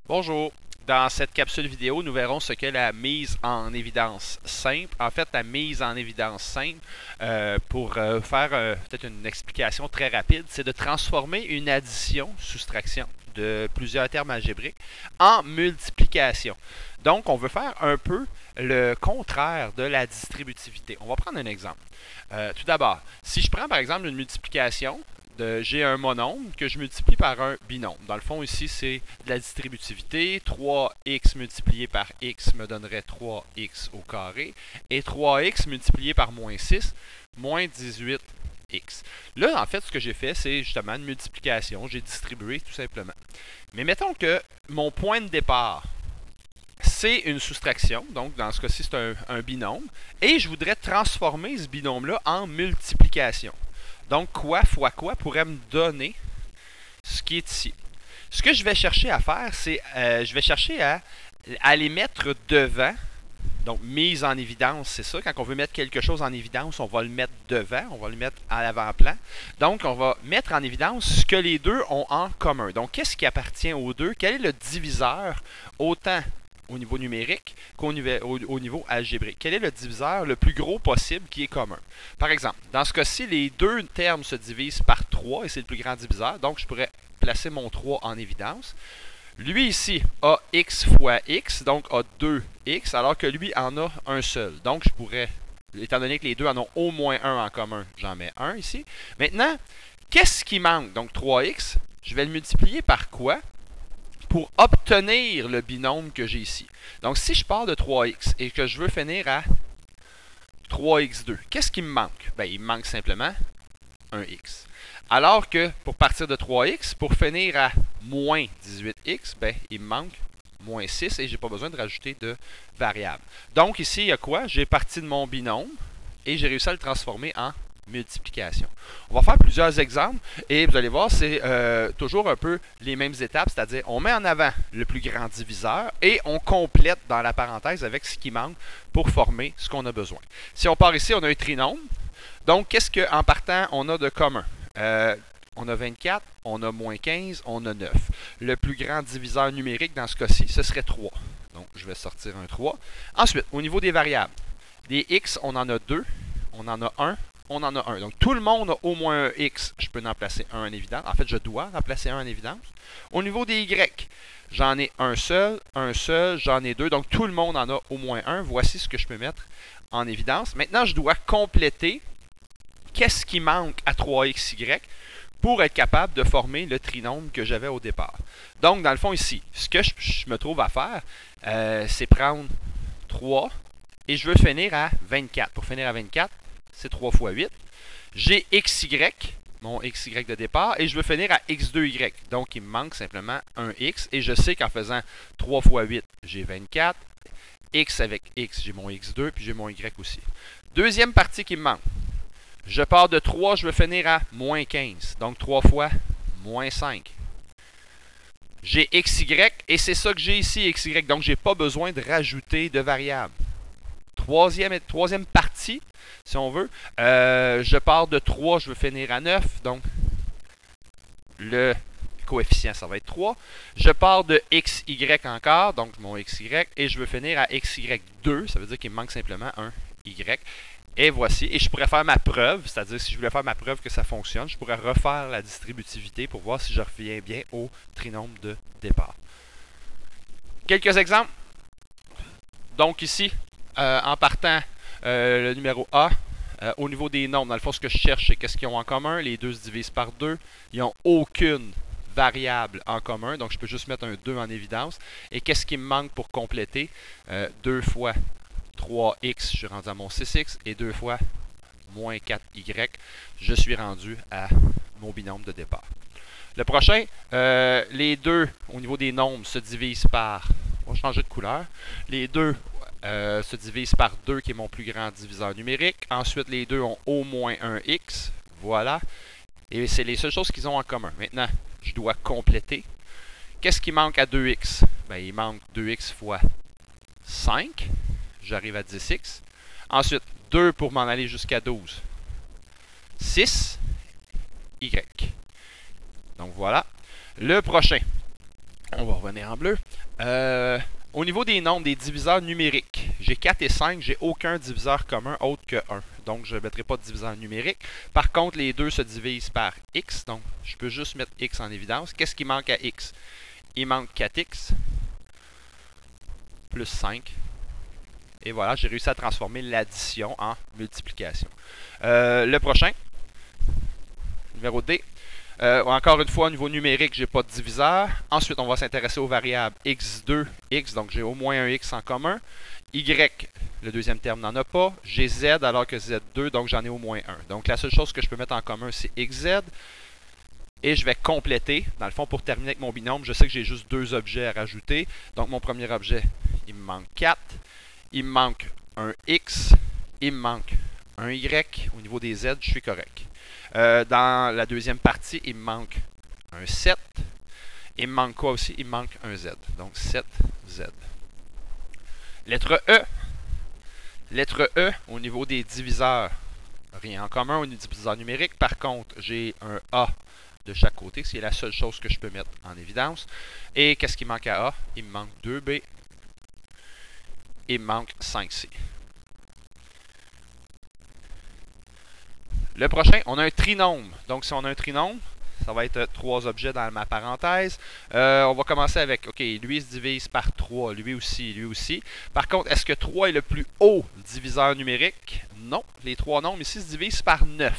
Bonjour. Dans cette capsule vidéo, nous verrons ce qu'est la mise en évidence simple. En fait, la mise en évidence simple, pour faire peut-être une explication très rapide, c'est de transformer une addition, soustraction de plusieurs termes algébriques en multiplication. Donc, on veut faire un peu le contraire de la distributivité. On va prendre un exemple. Tout d'abord, si je prends par exemple une multiplication, j'ai un monombre que je multiplie par un binôme. Dans le fond, ici, c'est de la distributivité. 3x multiplié par x me donnerait 3x au carré. Et 3x multiplié par moins 6, moins 18x. Là, en fait, ce que j'ai fait, c'est justement une multiplication. J'ai distribué tout simplement. Mais mettons que mon point de départ, c'est une soustraction. Donc, dans ce cas-ci, c'est un binôme. Et je voudrais transformer ce binôme-là en multiplication. Donc, quoi fois quoi pourrait me donner ce qui est ici. Ce que je vais chercher à faire, c'est je vais chercher à les mettre devant. Donc, mise en évidence, c'est ça. Quand on veut mettre quelque chose en évidence, on va le mettre devant, on va le mettre à l'avant-plan. Donc, on va mettre en évidence ce que les deux ont en commun. Donc, qu'est-ce qui appartient aux deux? Quel est le diviseur, autant au niveau numérique qu'au niveau algébrique? Quel est le diviseur le plus gros possible qui est commun? Par exemple, dans ce cas-ci, les deux termes se divisent par 3 et c'est le plus grand diviseur. Donc, je pourrais placer mon 3 en évidence. Lui ici a x fois x, donc a 2x, alors que lui en a un seul. Donc, je pourrais, étant donné que les deux en ont au moins un en commun, j'en mets un ici. Maintenant, qu'est-ce qui manque? Donc, 3x, je vais le multiplier par quoi? Pour obtenir le binôme que j'ai ici. Donc, si je pars de 3x et que je veux finir à 3x2, qu'est-ce qui me manque? Bien, il me manque simplement un x. Alors que pour partir de 3x, pour finir à moins 18x, bien, il me manque moins 6 et je n'ai pas besoin de rajouter de variable. Donc, ici, il y a quoi? J'ai parti de mon binôme et j'ai réussi à le transformer en multiplication. On va faire plusieurs exemples et vous allez voir, c'est toujours un peu les mêmes étapes, c'est-à-dire on met en avant le plus grand diviseur et on complète dans la parenthèse avec ce qui manque pour former ce qu'on a besoin. Si on part ici, on a un trinôme. Donc, qu'est-ce qu'en partant, on a de commun? On a 24, on a moins 15, on a 9. Le plus grand diviseur numérique dans ce cas-ci, ce serait 3. Donc, je vais sortir un 3. Ensuite, au niveau des variables, des x, on en a 2, on en a 1, on en a 1. Donc, tout le monde a au moins un x. Je peux en placer un en évidence. En fait, je dois en placer un en évidence. Au niveau des y, j'en ai un seul, j'en ai deux. Donc, tout le monde en a au moins un. Voici ce que je peux mettre en évidence. Maintenant, je dois compléter qu'est-ce qui manque à 3xy pour être capable de former le trinôme que j'avais au départ. Donc, dans le fond, ici, ce que je me trouve à faire, c'est prendre 3 et je veux finir à 24. Pour finir à 24, c'est 3 fois 8. J'ai xy, mon xy de départ, et je veux finir à x2y. Donc, il me manque simplement un x, et je sais qu'en faisant 3 fois 8, j'ai 24. X avec x, j'ai mon x2, puis j'ai mon y aussi. Deuxième partie qui me manque. Je pars de 3, je veux finir à moins 15. Donc, 3 fois moins 5. J'ai xy, et c'est ça que j'ai ici, xy. Donc, je n'ai pas besoin de rajouter de variable. Troisième partie, si on veut. Je pars de 3, je veux finir à 9. Donc, le coefficient, ça va être 3. Je pars de xy encore, donc mon xy, et je veux finir à xy2. Ça veut dire qu'il me manque simplement un y. Et voici, et je pourrais faire ma preuve, c'est-à-dire si je voulais faire ma preuve que ça fonctionne, je pourrais refaire la distributivité pour voir si je reviens bien au trinôme de départ. Quelques exemples. Donc ici, en partant le numéro A, au niveau des nombres, dans le fond, ce que je cherche, c'est qu'est-ce qu'ils ont en commun. Les deux se divisent par 2. Ils n'ont aucune variable en commun, donc je peux juste mettre un 2 en évidence. Et qu'est-ce qui me manque pour compléter? 2 fois 3x, je suis rendu à mon 6x, et 2 fois moins 4y, je suis rendu à mon binôme de départ. Le prochain, les deux, au niveau des nombres, se divisent par... On va changer de couleur. Les deux se divisent par 2, qui est mon plus grand diviseur numérique. Ensuite, les deux ont au moins un x. Voilà. Et c'est les seules choses qu'ils ont en commun. Maintenant, je dois compléter. Qu'est-ce qui manque à 2x? Bien, il manque 2x fois 5. J'arrive à 10x. Ensuite, 2 pour m'en aller jusqu'à 12. 6, y. Donc voilà. Le prochain. On va revenir en bleu. Au niveau des nombres, des diviseurs numériques, j'ai 4 et 5, j'ai aucun diviseur commun autre que 1. Donc, je ne mettrai pas de diviseur numérique. Par contre, les deux se divisent par x. Donc, je peux juste mettre x en évidence. Qu'est-ce qui manque à x? Il manque 4x plus 5. Et voilà, j'ai réussi à transformer l'addition en multiplication. Le prochain, numéro D. Encore une fois, au niveau numérique, je n'ai pas de diviseur. Ensuite, on va s'intéresser aux variables x2, x, donc j'ai au moins un x en commun. Y, le deuxième terme n'en a pas. J'ai z alors que z2, donc j'en ai au moins un. Donc la seule chose que je peux mettre en commun, c'est xz. Et je vais compléter. Dans le fond, pour terminer avec mon binôme, je sais que j'ai juste deux objets à rajouter. Donc mon premier objet, il me manque 4. Il me manque un x. Il me manque un y. Au niveau des z, je suis correct. Dans la deuxième partie, il me manque un 7. Il me manque quoi aussi? Il me manque un z. Donc 7z. Lettre E. Lettre E, au niveau des diviseurs, rien en commun au niveau des diviseurs numériques. Par contre, j'ai un A de chaque côté. C'est la seule chose que je peux mettre en évidence. Et qu'est-ce qui manque à A? Il me manque 2B. Il me manque 5C. Le prochain, on a un trinôme. Donc, si on a un trinôme, ça va être 3 objets dans ma parenthèse. On va commencer avec, OK, lui il se divise par 3, lui aussi, lui aussi. Par contre, est-ce que 3 est le plus haut diviseur numérique? Non. Les 3 nombres ici se divisent par 9.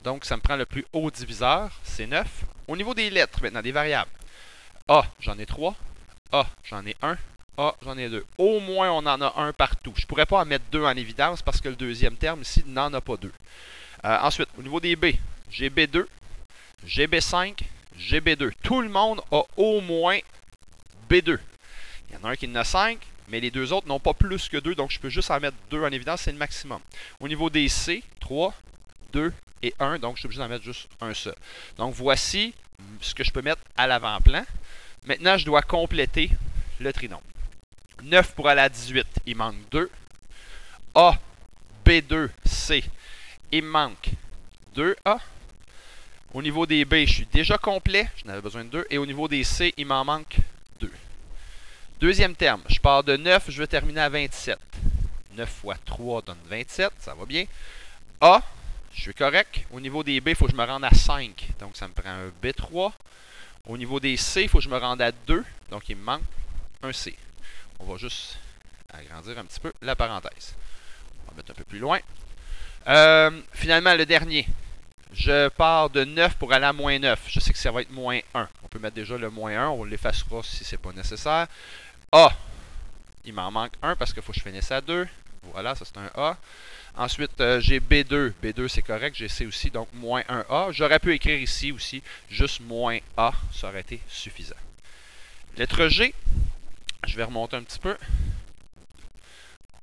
Donc, ça me prend le plus haut diviseur, c'est 9. Au niveau des lettres, maintenant, des variables. A, j'en ai 3. A, j'en ai 1. A, j'en ai 2. Au moins, on en a un partout. Je ne pourrais pas en mettre 2 en évidence parce que le deuxième terme ici n'en a pas 2. Ensuite, au niveau des B, j'ai B2, j'ai B5, j'ai B2. Tout le monde a au moins B2. Il y en a un qui en a 5, mais les deux autres n'ont pas plus que 2, donc je peux juste en mettre 2 en évidence, c'est le maximum. Au niveau des C, 3, 2 et 1, donc je suis obligé d'en mettre juste un seul. Donc voici ce que je peux mettre à l'avant-plan. Maintenant, je dois compléter le trinôme. 9 pour aller à 18, il manque 2. A, B2, C. Il me manque 2A. Au niveau des B, je suis déjà complet. Je n'avais besoin de 2. Et au niveau des C, il m'en manque 2. Deuxième terme. Je pars de 9. Je vais terminer à 27. 9 fois 3 donne 27. Ça va bien. A, je suis correct. Au niveau des B, il faut que je me rende à 5. Donc, ça me prend un B3. Au niveau des C, il faut que je me rende à 2. Donc, il me manque un C. On va juste agrandir un petit peu la parenthèse. On va mettre un peu plus loin. Finalement, le dernier. Je pars de 9 pour aller à moins 9. Je sais que ça va être moins 1. On peut mettre déjà le moins 1. On l'effacera si ce n'est pas nécessaire. A. Il m'en manque 1 parce qu'il faut que je finisse à 2. Voilà, ça c'est un A. Ensuite, j'ai B2. B2, c'est correct. J'ai C aussi, donc moins 1A. J'aurais pu écrire ici aussi juste moins A. Ça aurait été suffisant. Lettre G. Je vais remonter un petit peu.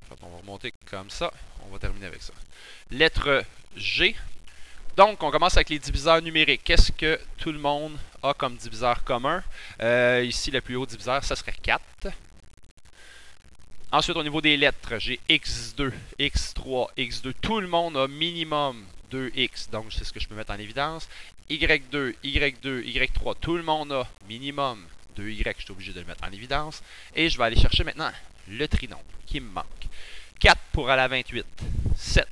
En fait, on va remonter comme ça. On va terminer avec ça. Lettre G. Donc, on commence avec les diviseurs numériques. Qu'est-ce que tout le monde a comme diviseur commun? Ici, le plus haut diviseur, ça serait 4. Ensuite, au niveau des lettres, j'ai X2, X3, X2. Tout le monde a minimum 2X, donc c'est ce que je peux mettre en évidence. Y2, Y2, Y3. Tout le monde a minimum 2Y, je suis obligé de le mettre en évidence. Et je vais aller chercher maintenant le trinôme qui me manque. 4 pour aller à 28. 7.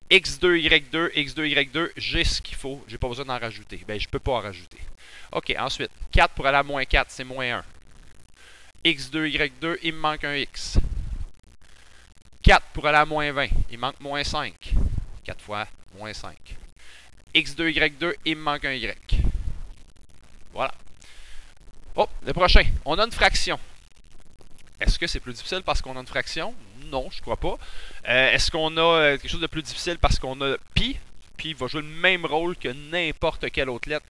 X2, Y2, X2, Y2, j'ai ce qu'il faut. J'ai pas besoin d'en rajouter. Ben, je peux pas en rajouter. OK, ensuite, 4 pour aller à moins 4, c'est moins 1. X2, Y2, il me manque un X. 4 pour aller à moins 20, il manque moins 5. 4 fois moins 5. X2, Y2, il me manque un Y. Voilà. Oh, le prochain. On a une fraction. Est-ce que c'est plus difficile parce qu'on a une fraction? Non, je crois pas. Est-ce qu'on a quelque chose de plus difficile parce qu'on a pi? Pi va jouer le même rôle que n'importe quelle autre lettre.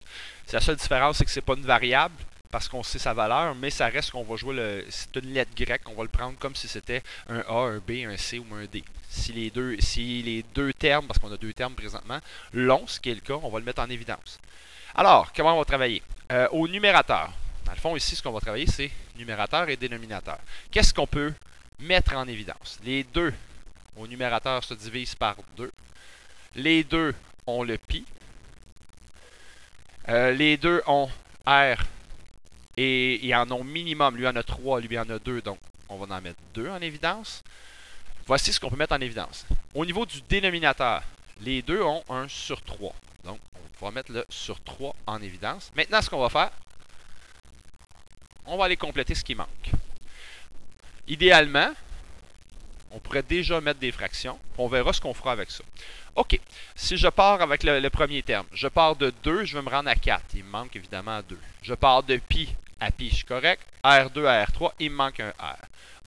La seule différence, c'est que c'est pas une variable parce qu'on sait sa valeur, mais ça reste qu'on va jouer c'est une lettre grecque, on va le prendre comme si c'était un A, un B, un C ou un D. Si les deux termes, parce qu'on a deux termes présentement, l'ont, ce qui est le cas, on va le mettre en évidence. Alors, comment on va travailler? Au numérateur. Dans le fond, ici, ce qu'on va travailler, c'est numérateur et dénominateur. Qu'est-ce qu'on peut mettre en évidence? Les deux au numérateur se divisent par 2. Les deux ont le pi. Les deux ont R Et ils en ont minimum. Lui en a 3, lui en a 2. Donc, on va en mettre 2 en évidence. Voici ce qu'on peut mettre en évidence. Au niveau du dénominateur, les deux ont 1 sur 3. Donc, on va mettre le sur 3 en évidence. Maintenant, ce qu'on va faire, on va aller compléter ce qui manque. Idéalement, on pourrait déjà mettre des fractions. On verra ce qu'on fera avec ça. OK. Si je pars avec le premier terme, je pars de 2, je vais me rendre à 4. Il me manque évidemment 2. Je pars de pi à pi, je suis correct. R2 à R3, il me manque un R.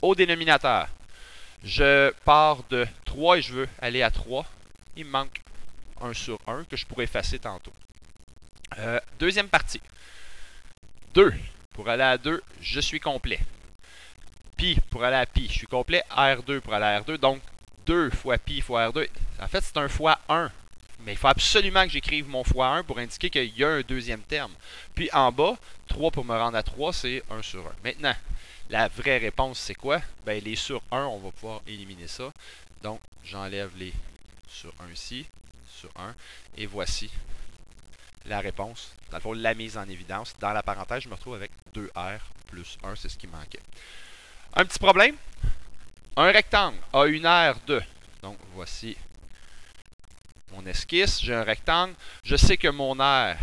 Au dénominateur, je pars de 3 et je veux aller à 3. Il me manque 1 sur 1 que je pourrais effacer tantôt. Deuxième partie. 2. Pour aller à 2, je suis complet. Pi pour aller à pi, je suis complet. R2 pour aller à R2. Donc, 2 fois pi fois R2. En fait, c'est un fois 1. Mais il faut absolument que j'écrive mon fois 1 pour indiquer qu'il y a un deuxième terme. Puis en bas, 3 pour me rendre à 3, c'est 1 sur 1. Maintenant, la vraie réponse, c'est quoi? Ben, les sur 1, on va pouvoir éliminer ça. Donc, j'enlève les sur 1 ici, sur 1. Et voici la réponse. Dans le fond, la mise en évidence. Dans la parenthèse, je me retrouve avec 2R plus 1, c'est ce qui manquait. Un petit problème. Un rectangle a une aire de. Donc, voici mon esquisse. J'ai un rectangle. Je sais que mon aire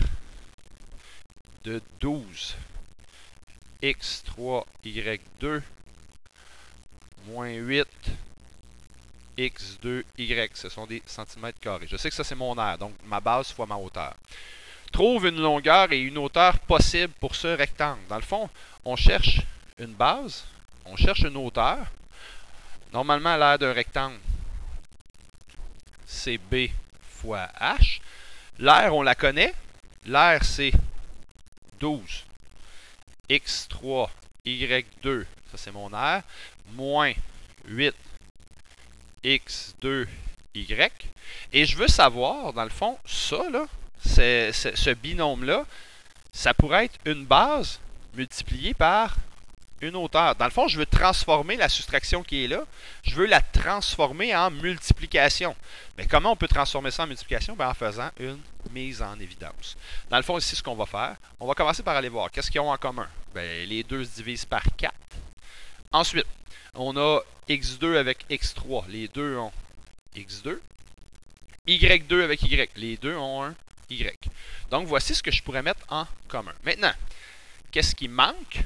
de 12 x3 y2 moins 8 x2 y, ce sont des centimètres carrés. Je sais que ça, c'est mon aire, donc ma base fois ma hauteur. Trouve une longueur et une hauteur possible pour ce rectangle. Dans le fond, on cherche une base, on cherche une hauteur. Normalement, l'aire d'un rectangle, c'est B fois H. L'aire, on la connaît. L'aire, c'est 12 x3 y2, ça c'est mon aire, moins 8 x2 y. Et je veux savoir, dans le fond, ça, là, ce binôme-là, ça pourrait être une base multipliée par une hauteur. Dans le fond, je veux transformer la soustraction qui est là, je veux la transformer en multiplication. Mais comment on peut transformer ça en multiplication? Ben, en faisant une mise en évidence. Dans le fond, ici, ce qu'on va faire, on va commencer par aller voir qu'est-ce qu'ils ont en commun. Ben, les deux se divisent par 4. Ensuite, on a x2 avec x3. Les deux ont x2. y2 avec y. Les deux ont un y. Donc, voici ce que je pourrais mettre en commun. Maintenant, qu'est-ce qui manque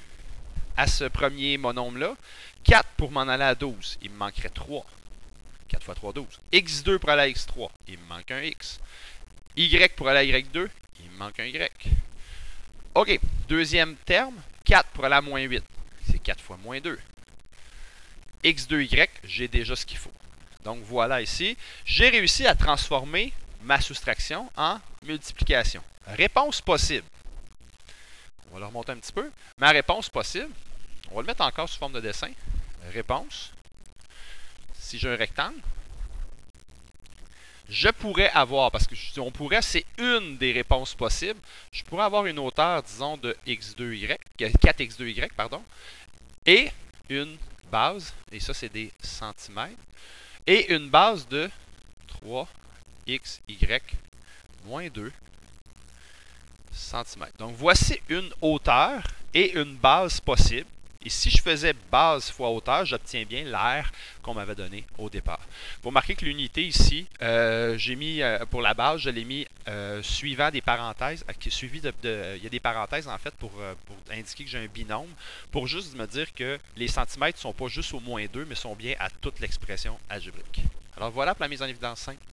à ce premier monôme-là? 4 pour m'en aller à 12. Il me manquerait 3. 4 fois 3, 12. x2 pour aller à x3. Il me manque un x. y pour aller à y2. Il me manque un y. OK. Deuxième terme. 4 pour aller à moins 8. C'est 4 fois moins 2. x2y, j'ai déjà ce qu'il faut. Donc voilà ici. J'ai réussi à transformer ma soustraction en multiplication. Réponse possible. On va le remonter un petit peu. Ma réponse possible, on va le mettre encore sous forme de dessin. Réponse. Si j'ai un rectangle, je pourrais avoir, parce que on pourrait, c'est une des réponses possibles, je pourrais avoir une hauteur, disons, de x2y, 4x2y, pardon, et une base, et ça c'est des centimètres, et une base de 3xy moins 2 cm. Donc voici une hauteur et une base possible. Et si je faisais base fois hauteur, j'obtiens bien l'aire qu'on m'avait donné au départ. Vous remarquez que l'unité ici, j'ai mis pour la base, je l'ai mis suivant des parenthèses. Il y a des parenthèses en fait pour indiquer que j'ai un binôme, pour juste me dire que les centimètres ne sont pas juste au moins 2, mais sont bien à toute l'expression algébrique. Alors voilà pour la mise en évidence simple.